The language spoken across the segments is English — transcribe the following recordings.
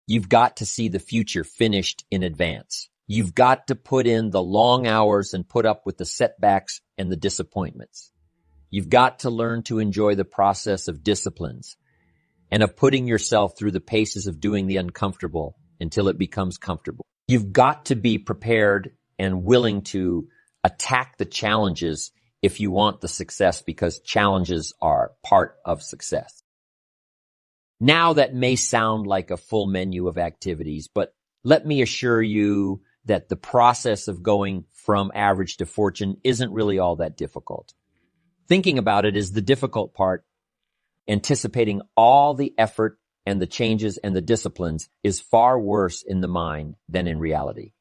You've got to see the future finished in advance. You've got to put in the long hours and put up with the setbacks and the disappointments. You've got to learn to enjoy the process of disciplines and of putting yourself through the paces of doing the uncomfortable until it becomes comfortable. You've got to be prepared and willing to attack the challenges if you want the success, because challenges are part of success. Now that may sound like a full menu of activities, but let me assure you that the process of going from average to fortune isn't really all that difficult. Thinking about it is the difficult part. Anticipating all the effort and the changes and the disciplines is far worse in the mind than in reality.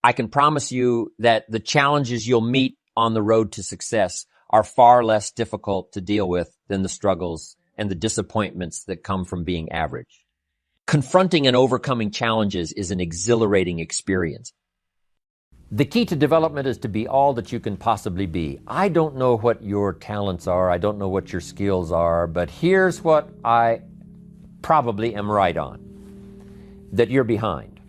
I can promise you that the challenges you'll meet on the road to success are far less difficult to deal with than the struggles and the disappointments that come from being average. Confronting and overcoming challenges is an exhilarating experience. The key to development is to be all that you can possibly be. I don't know what your talents are. I don't know what your skills are, but here's what I probably am right on, that you're behind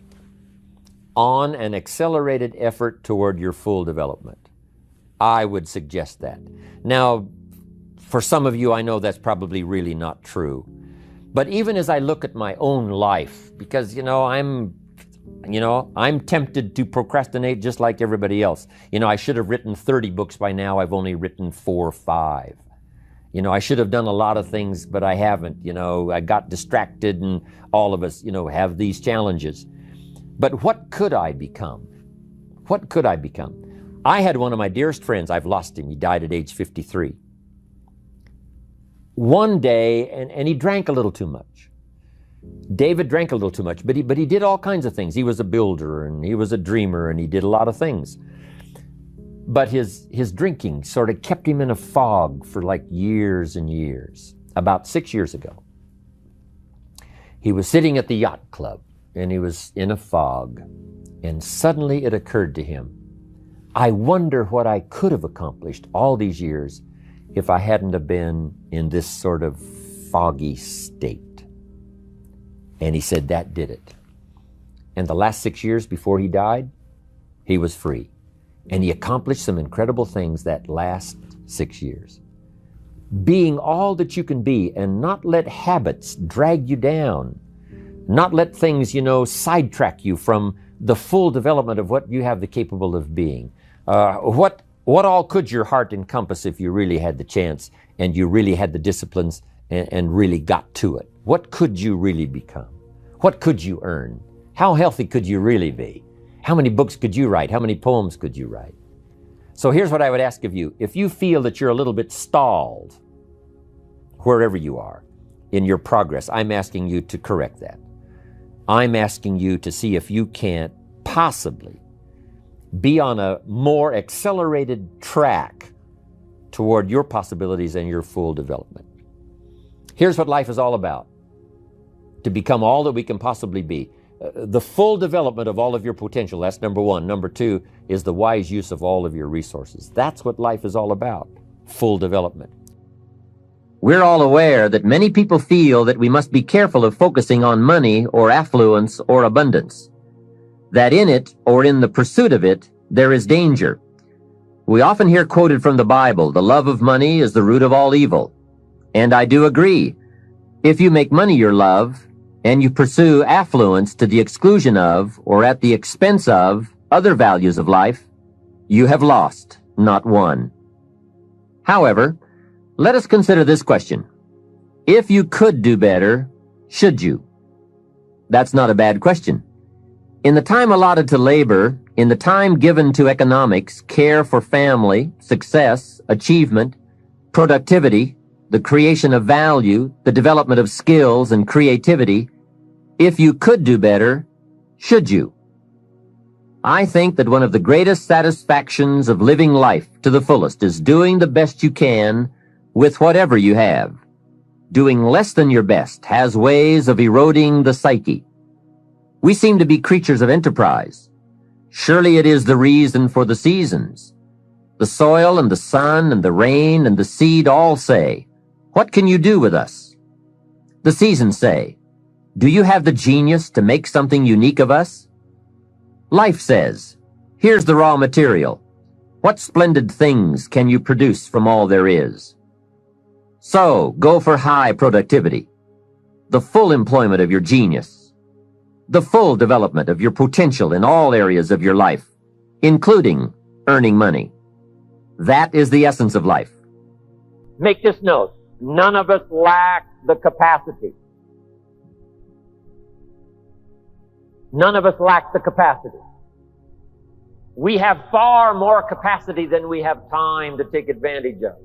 on an accelerated effort toward your full development. I would suggest that. Now, for some of you, I know that's probably really not true. But even as I look at my own life, because, I'm tempted to procrastinate just like everybody else. I should have written 30 books by now. I've only written 4 or 5. I should have done a lot of things, but I haven't. I got distracted, and all of us, have these challenges. But what could I become? What could I become? I had one of my dearest friends. I've lost him. He died at age 53. One day, and he drank a little too much. David drank a little too much, but he did all kinds of things. He was a builder, and he was a dreamer, and he did a lot of things. But his drinking sort of kept him in a fog for like years and years. About 6 years ago, he was sitting at the yacht club, and he was in a fog, and suddenly it occurred to him, I wonder what I could have accomplished all these years if I hadn't have been in this sort of foggy state. And he said that did it. And the last 6 years before he died, he was free. And he accomplished some incredible things that last 6 years. Being all that you can be and not let habits drag you down. Not let things, sidetrack you from the full development of what you have the capable of being. What all could your heart encompass if you really had the chance and you really had the disciplines and really got to it? What could you really become? What could you earn? How healthy could you really be? How many books could you write? How many poems could you write? So here's what I would ask of you. If you feel that you're a little bit stalled, wherever you are in your progress, I'm asking you to correct that. I'm asking you to see if you can't possibly be on a more accelerated track toward your possibilities and your full development. Here's what life is all about. To become all that we can possibly be. The full development of all of your potential, that's number one. Number two is the wise use of all of your resources. That's what life is all about. Full development. We're all aware that many people feel that we must be careful of focusing on money or affluence or abundance. That in it, or in the pursuit of it, there is danger. We often hear quoted from the Bible, the love of money is the root of all evil. And I do agree. If you make money your love, and you pursue affluence to the exclusion of, or at the expense of, other values of life, you have lost, not won. However, let us consider this question. If you could do better, should you? That's not a bad question. In the time allotted to labor, in the time given to economics, care for family, success, achievement, productivity, the creation of value, the development of skills and creativity, if you could do better, should you? I think that one of the greatest satisfactions of living life to the fullest is doing the best you can with whatever you have. Doing less than your best has ways of eroding the psyche. We seem to be creatures of enterprise. Surely it is the reason for the seasons. The soil and the sun and the rain and the seed all say, "What can you do with us?" The seasons say, Do you have the genius to make something unique of us? Life says, here's the raw material. What splendid things can you produce from all there is? So, go for high productivity, the full employment of your genius, the full development of your potential in all areas of your life, including earning money. That is the essence of life. Make this note. None of us lack the capacity. None of us lack the capacity. We have far more capacity than we have time to take advantage of.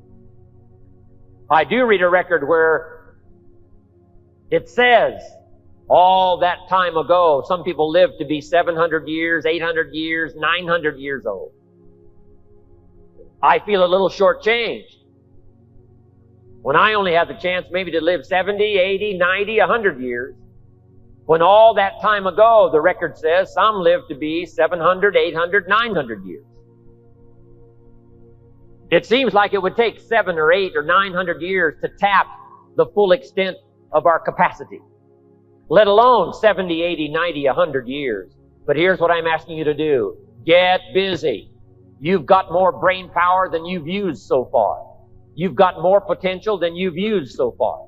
I do read a record where it says, all that time ago, some people lived to be 700 years, 800 years, 900 years old. I feel a little shortchanged when I only have the chance maybe to live 70, 80, 90, 100 years. When all that time ago, the record says, some lived to be 700, 800, 900 years. It seems like it would take 7 or 8 or 900 years to tap the full extent of our capacity, let alone 70, 80, 90, 100 years. But here's what I'm asking you to do. Get busy. You've got more brain power than you've used so far. You've got more potential than you've used so far.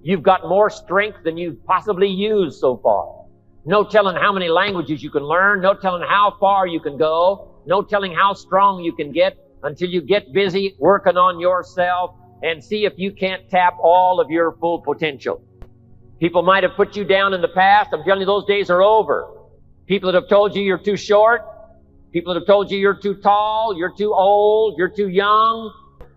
You've got more strength than you've possibly used so far. No telling how many languages you can learn. No telling how far you can go. No telling how strong you can get until you get busy working on yourself and see if you can't tap all of your full potential. People might have put you down in the past. I'm telling you, those days are over. People that have told you you're too short. People that have told you you're too tall, you're too old, you're too young.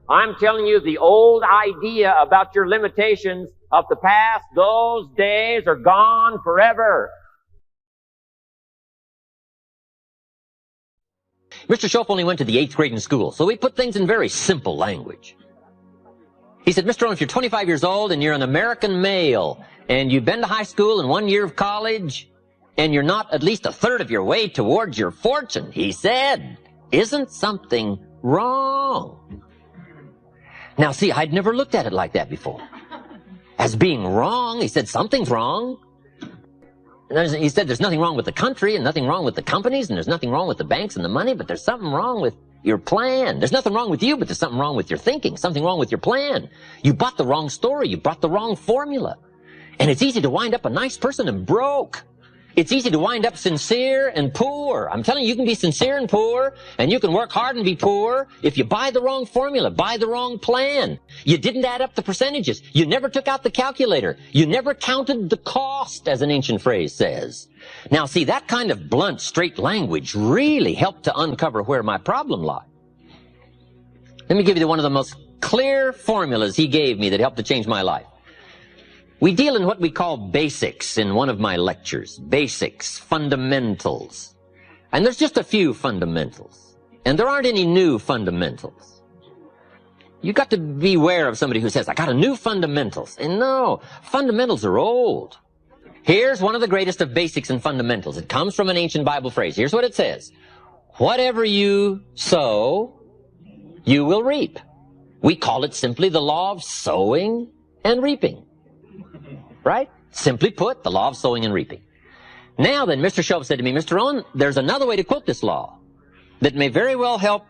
I'm telling you, the old idea about your limitations of the past, those days are gone forever. Mr. Schoff only went to the 8th grade in school, so we put things in very simple language. He said, Mr. Rohn, if you're 25 years old and you're an American male and you've been to high school and 1 year of college and you're not at least a third of your way towards your fortune, he said, isn't something wrong? Now, see, I'd never looked at it like that before. As being wrong, he said, something's wrong. And he said, there's nothing wrong with the country and nothing wrong with the companies and there's nothing wrong with the banks and the money, but there's something wrong with your plan. There's nothing wrong with you, but there's something wrong with your thinking, something wrong with your plan. You bought the wrong story. You bought the wrong formula. And it's easy to wind up a nice person and broke. It's easy to wind up sincere and poor. I'm telling you, you can be sincere and poor, and you can work hard and be poor if you buy the wrong formula, buy the wrong plan. You didn't add up the percentages. You never took out the calculator. You never counted the cost, as an ancient phrase says. Now, see, that kind of blunt, straight language really helped to uncover where my problem lied. Let me give you one of the most clear formulas he gave me that helped to change my life. We deal in what we call basics in one of my lectures. Basics, fundamentals. And there's just a few fundamentals. And there aren't any new fundamentals. You got to beware of somebody who says, I got a new fundamentals. And no, fundamentals are old. Here's one of the greatest of basics and fundamentals. It comes from an ancient Bible phrase. Here's what it says. Whatever you sow, you will reap. We call it simply the law of sowing and reaping. Right? Simply put, the law of sowing and reaping. Now then, Mr. Schoff said to me, Mr. Rohn, there's another way to quote this law that may very well help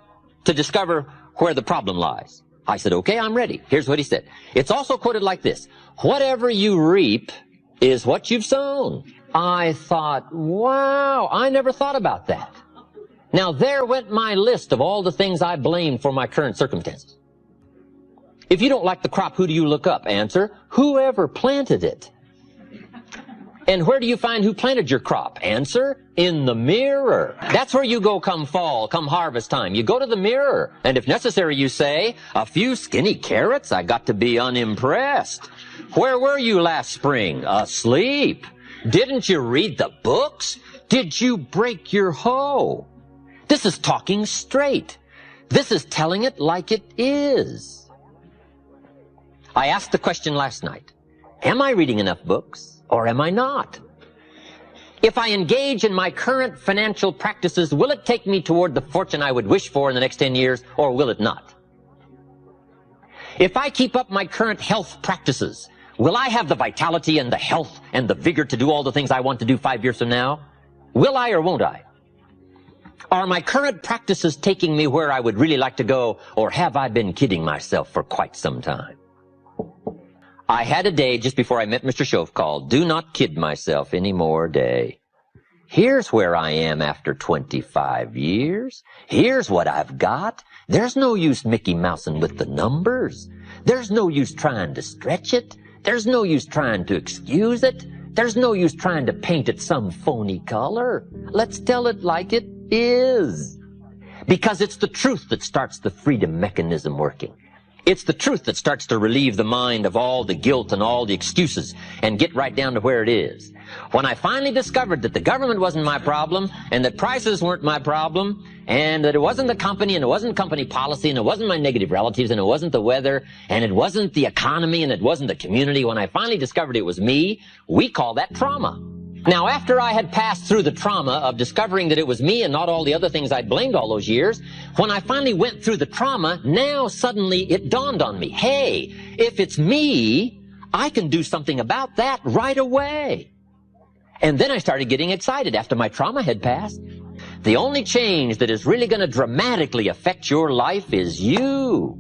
to discover where the problem lies. I said, okay, I'm ready. Here's what he said. It's also quoted like this. Whatever you reap is what you've sown. I thought, wow, I never thought about that. Now there went my list of all the things I blamed for my current circumstances. If you don't like the crop, who do you look up? Answer, whoever planted it. And where do you find who planted your crop? Answer, in the mirror. That's where you go come fall, come harvest time. You go to the mirror, and if necessary, you say, a few skinny carrots? I got to be unimpressed. Where were you last spring? Asleep. Didn't you read the books? Did you break your hoe? This is talking straight. This is telling it like it is. I asked the question last night, am I reading enough books or am I not? If I engage in my current financial practices, will it take me toward the fortune I would wish for in the next 10 years or will it not? If I keep up my current health practices, Will I have the vitality and the health and the vigor to do all the things I want to do 5 years from now? Will I or won't I? Are my current practices taking me where I would really like to go, or have I been kidding myself for quite some time? I had a day just before I met Mr. Shoaff called Do Not Kid Myself Anymore Day. Here's where I am after 25 years. Here's what I've got. There's no use Mickey Mousing with the numbers. There's no use trying to stretch it. There's no use trying to excuse it. There's no use trying to paint it some phony color. Let's tell it like it is. Because it's the truth that starts the freedom mechanism working. It's the truth that starts to relieve the mind of all the guilt and all the excuses and get right down to where it is. When I finally discovered that the government wasn't my problem and that prices weren't my problem and that it wasn't the company and it wasn't company policy and it wasn't my negative relatives and it wasn't the weather and it wasn't the economy and it wasn't the community, when I finally discovered it was me, we call that trauma. Now, after I had passed through the trauma of discovering that it was me and not all the other things I'd blamed all those years, when I finally went through the trauma, now suddenly it dawned on me, hey, if it's me, I can do something about that right away. And then I started getting excited after my trauma had passed. The only change that is really going to dramatically affect your life is you.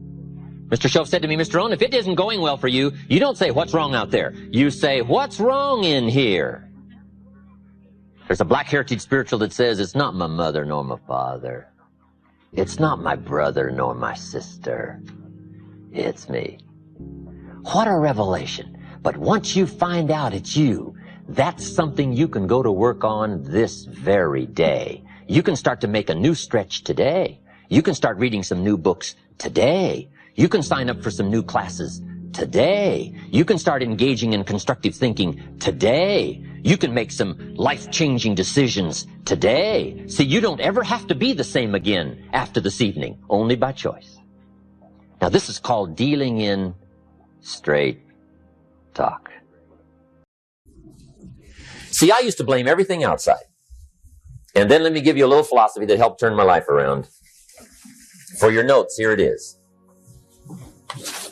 Mr. Shoaff said to me, Mr. Rohn, if it isn't going well for you, you don't say, what's wrong out there? You say, what's wrong in here? There's a Black Heritage spiritual that says, it's not my mother nor my father. It's not my brother nor my sister. It's me. What a revelation. But once you find out it's you, that's something you can go to work on this very day. You can start to make a new stretch today. You can start reading some new books today. You can sign up for some new classes today. You can start engaging in constructive thinking today. You can make some life-changing decisions today. See, you don't ever have to be the same again after this evening, only by choice. Now, this is called dealing in straight talk. See, I used to blame everything outside. And then let me give you a little philosophy that helped turn my life around. For your notes, here it is.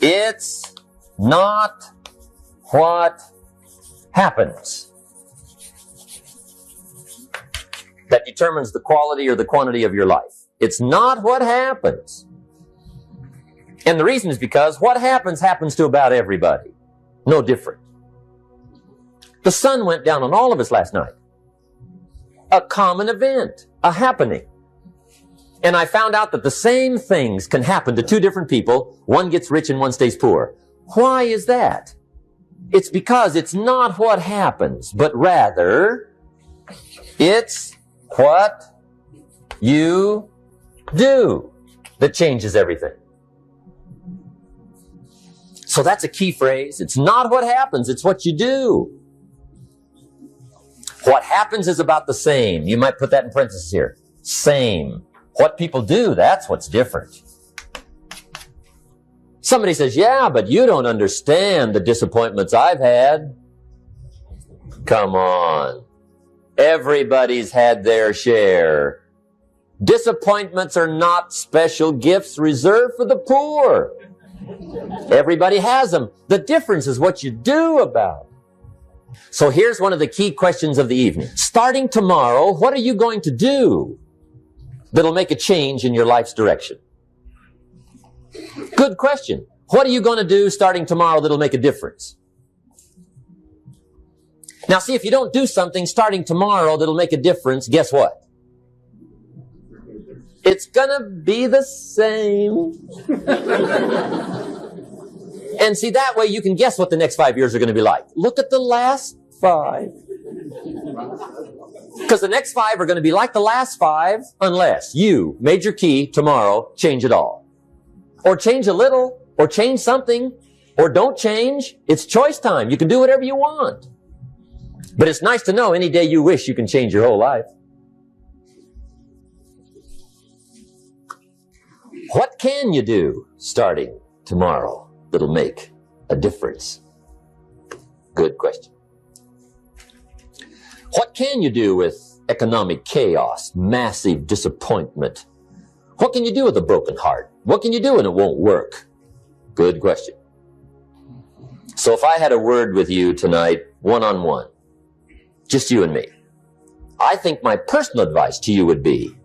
It's not what happens that determines the quality or the quantity of your life. It's not what happens. And the reason is because what happens to about everybody. No different. The sun went down on all of us last night. A common event, a happening. And I found out that the same things can happen to two different people. One gets rich and one stays poor. Why is that? It's because it's not what happens, but rather it's what you do that changes everything. So that's a key phrase. It's not what happens, it's what you do. What happens is about the same. You might put that in parentheses here. Same. What people do, that's what's different. Somebody says, yeah, but you don't understand the disappointments I've had. Come on. Everybody's had their share. Disappointments are not special gifts reserved for the poor. Everybody has them. The difference is what you do about it. So here's one of the key questions of the evening. Starting tomorrow, what are you going to do that'll make a change in your life's direction? Good question. What are you going to do starting tomorrow that'll make a difference? Now, see, if you don't do something starting tomorrow that'll make a difference, guess what? It's going to be the same. And see, that way you can guess what the next 5 years are going to be like. Look at the last 5. Because the next 5 are going to be like the last 5 unless you, major key, tomorrow, change it all. Or change a little, or change something, or don't change. It's choice time. You can do whatever you want. But it's nice to know any day you wish you can change your whole life. What can you do starting tomorrow that'll make a difference? Good question. What can you do with economic chaos, massive disappointment? What can you do with a broken heart? What can you do when it won't work? Good question. So if I had a word with you tonight, one-on-one, just you and me, I think my personal advice to you would be,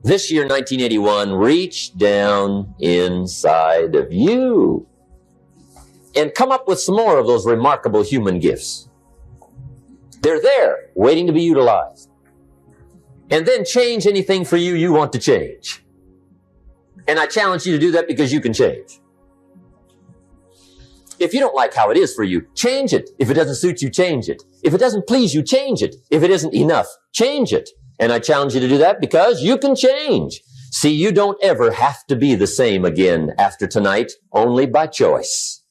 this year, 1981, reach down inside of you and come up with some more of those remarkable human gifts. They're there, waiting to be utilized. And then change anything for you you want to change. And I challenge you to do that because you can change. If you don't like how it is for you, change it. If it doesn't suit you, change it. If it doesn't please you, change it. If it isn't enough, change it. And I challenge you to do that because you can change. See, you don't ever have to be the same again after tonight, only by choice.